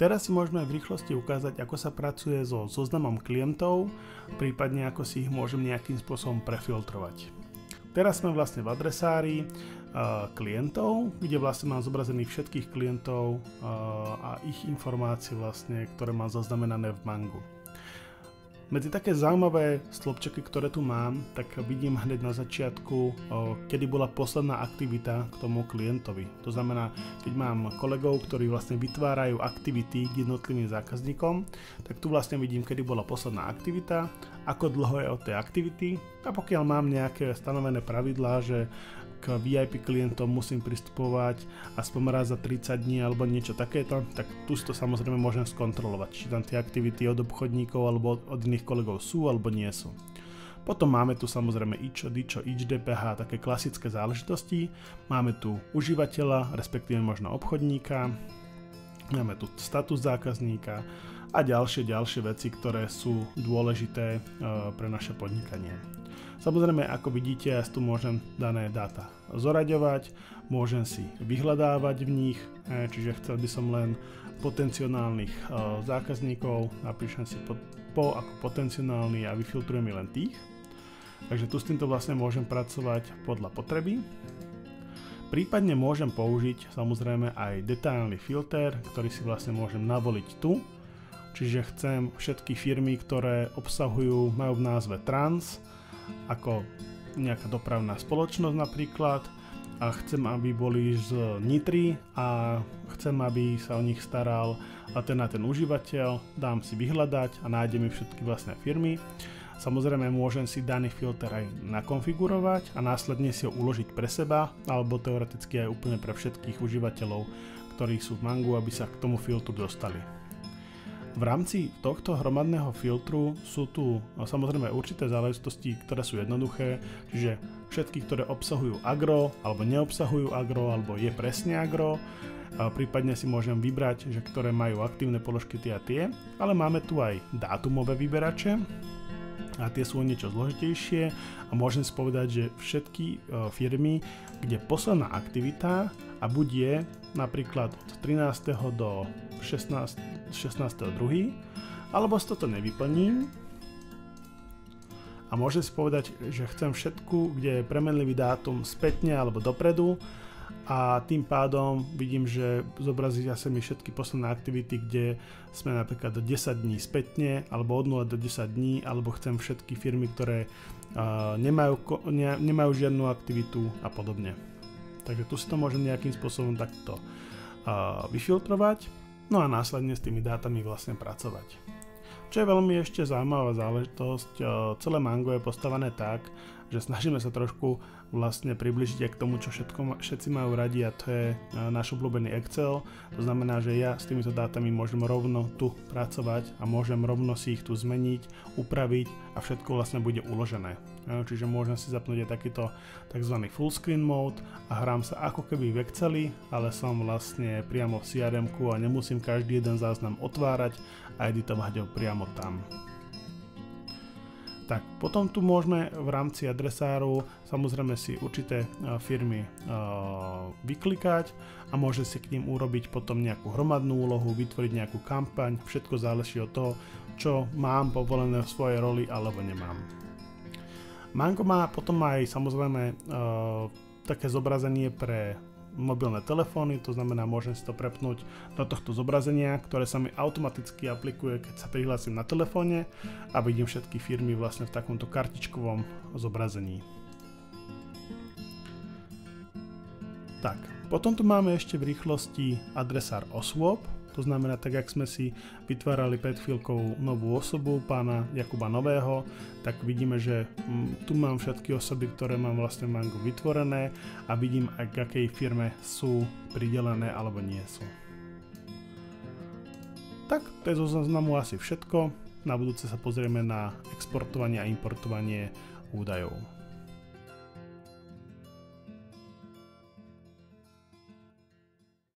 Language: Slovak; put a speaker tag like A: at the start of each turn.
A: Teraz si môžeme v rýchlosti ukázať, ako sa pracuje so zoznamom klientov, prípadne ako si ich môžem nejakým spôsobom prefiltrovať. Teraz sme vlastne v adresári klientov, kde vlastne mám zobrazených všetkých klientov a ich informácie vlastne, ktoré mám zaznamenané v Mangu. Medzi také zaujímavé stĺpčeky, ktoré tu mám, tak vidím hneď na začiatku, kedy bola posledná aktivita k tomu klientovi. To znamená, keď mám kolegov, ktorí vlastne vytvárajú aktivity k jednotlivým zákazníkom, tak tu vlastne vidím, kedy bola posledná aktivita, ako dlho je od tej aktivity a pokiaľ mám nejaké stanovené pravidlá, že k VIP klientom musím pristupovať aspoň raz za 30 dní alebo niečo takéto, tak tu si to samozrejme môžem skontrolovať, či tam tie aktivity od obchodníkov alebo od iných kolegov sú alebo nie sú. Potom máme tu samozrejme IČO, DIČO, DPH, také klasické záležitosti. Máme tu užívateľa, respektíve možno obchodníka. Máme tu status zákazníka a ďalšie veci, ktoré sú dôležité pre naše podnikanie. Samozrejme, ako vidíte, ja tu môžem dané dáta zoraďovať, môžem si vyhľadávať v nich, čiže chcel by som len potenciálnych zákazníkov, napíšem si po ako potenciálny a vyfiltrujem len tých. Takže tu s týmto vlastne môžem pracovať podľa potreby. Prípadne môžem použiť samozrejme aj detailný filter, ktorý si vlastne môžem navoliť tu. Čiže chcem všetky firmy, ktoré majú v názve trans, ako nejaká dopravná spoločnosť napríklad, a chcem, aby boli z Nitry a chcem, aby sa o nich staral ten užívateľ, dám si vyhľadať a nájdem mi všetky vlastné firmy. Samozrejme môžem si daný filter aj nakonfigurovať a následne si ho uložiť pre seba alebo teoreticky aj úplne pre všetkých užívateľov, ktorí sú v Mangu, aby sa k tomu filtru dostali. V rámci tohto hromadného filtru sú tu samozrejme určité záležitosti, ktoré sú jednoduché, čiže všetky, ktoré obsahujú agro, alebo neobsahujú agro, alebo je presne agro. Prípadne si môžem vybrať, že ktoré majú aktívne položky tie a tie, ale máme tu aj dátumové vyberače a tie sú niečo zložitejšie a môžem si povedať, že všetky firmy, kde posledná aktivita a buď je napríklad od 13. do 16.2. alebo si toto nevyplním a môžem si povedať, že chcem všetku, kde je premenlivý dátum spätne alebo dopredu a tým pádom vidím, že zobrazia sa mi všetky posledné aktivity, kde sme napríklad do 10 dní spätne alebo od 0 do 10 dní, alebo chcem všetky firmy, ktoré nemajú žiadnu aktivitu a podobne. Takže tu si to môžem nejakým spôsobom takto vyfiltrovať, no a následne s tými dátami vlastne pracovať. Čo je veľmi ešte zaujímavá záležitosť, celé Mango je postavené tak, že snažíme sa trošku vlastne približiť aj k tomu, čo všetci majú radi, a to je náš obľúbený Excel. To znamená, že ja s týmito dátami môžem rovno tu pracovať a môžem rovno si ich tu zmeniť, upraviť a všetko vlastne bude uložené. Čiže môžem si zapnúť aj takýto tzv. Full screen mode a hrám sa ako keby v Exceli, ale som vlastne priamo v CRM-ku a nemusím každý jeden záznam otvárať a editovať ho priamo tam. Tak, potom tu môžeme v rámci adresáru samozrejme si určité firmy vyklikať a môže si k ním urobiť potom nejakú hromadnú úlohu, vytvoriť nejakú kampaň, všetko záleží od toho, čo mám povolené v svojej roli alebo nemám. Mango má potom aj samozrejme také zobrazenie pre mobilné telefóny, to znamená, môžem si to prepnúť do tohto zobrazenia, ktoré sa mi automaticky aplikuje, keď sa prihlásim na telefóne a vidím všetky firmy vlastne v takomto kartičkovom zobrazení. Tak, potom tu máme ešte v rýchlosti adresár osôb. To znamená, tak jak sme si vytvárali pred chvíľkou novú osobu, pána Jakuba Nového, tak vidíme, že tu mám všetky osoby, ktoré mám vlastne v Mangu vytvorené a vidím, k akej firme sú pridelené alebo nie sú. Tak, to je zo zoznamu asi všetko. Na budúce sa pozrieme na exportovanie a importovanie údajov.